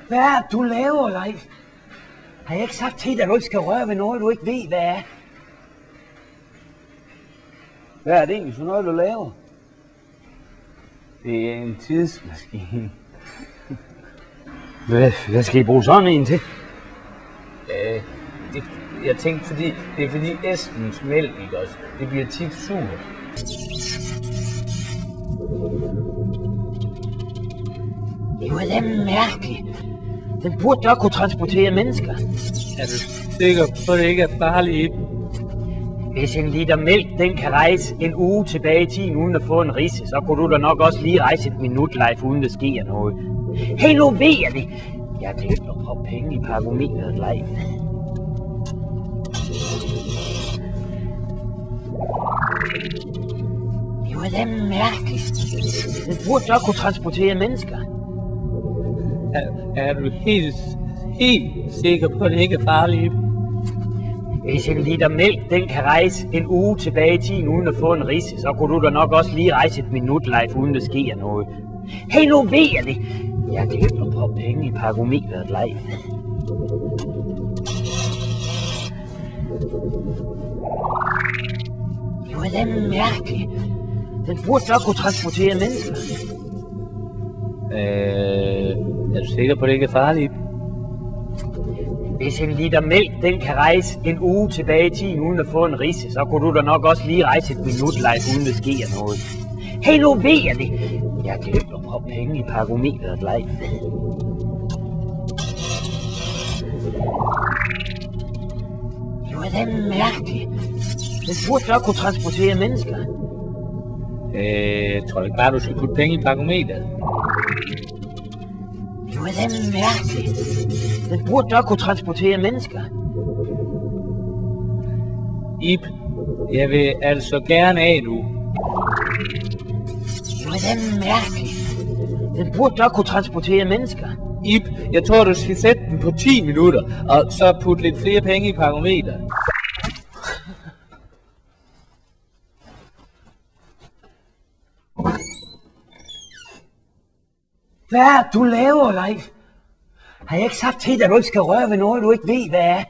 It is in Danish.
Hvad er det, du laver, Leif? Har jeg ikke sagt til dig, at du ikke skal røre ved noget, du ikke ved, hvad er? Hvad er det egentlig for noget, du laver? Det er en tidsmaskine. Hvad skal I bruge sådan en til? Jeg tænkte, det er fordi Esbens mælk, ikke også? Det bliver tit surt. Det var da mærkeligt. Den burde da kunne transportere mennesker. Er du sikker på, at det ikke er farligt? Hvis en liter mælk, den kan rejse en uge tilbage i tiden uden at få en risse, så kunne du da nok også lige rejse et minut, Leif, uden der sker noget. Hey, nu ved jeg det. Jeg har glemt at proppe penge i paragometeret, Leif. Det var da mærkeligt. Den burde da kunne transportere mennesker. Er du helt sikker på, at det ikke er farligt? Hvis en liter mælk, den kan rejse en uge tilbage i tiden uden at få en risse, så kunne du da nok også lige rejse et minut, Leif, uden der sker noget. Hey, nu ved jeg det. Jeg har glemt at proppe penge i paragometeret, Leif. Det var da mærkeligt. Den burde da kunne transportere mennesker. Er du sikker på, at det ikke er farligt? Hvis en liter mælk, den kan rejse en uge tilbage i tiden uden at få en risse, så kunne du da nok også lige rejse et minut, Leif, uden der sker noget. Hey, nu ved jeg det. Jeg har glemt at proppe penge i paragometeret, Leif. Det var da mærkeligt. Den burde da kunne transportere mennesker. Jeg tror ikke bare, du skal putte penge i paragometeret. Det var da mærkeligt. Den burde da kunne transportere mennesker. Ib, jeg vil altså gerne af nu. Det var da mærkeligt. Den burde da kunne transportere mennesker. Ib, jeg tror, du skal sætte den på 10 minutter, og så putte lidt flere penge i paragometeret. Hvad er det, du laver, Leif? Har jeg ikke sagt til dig, at du ikke skal røre ved noget, du ikke ved, hvad er?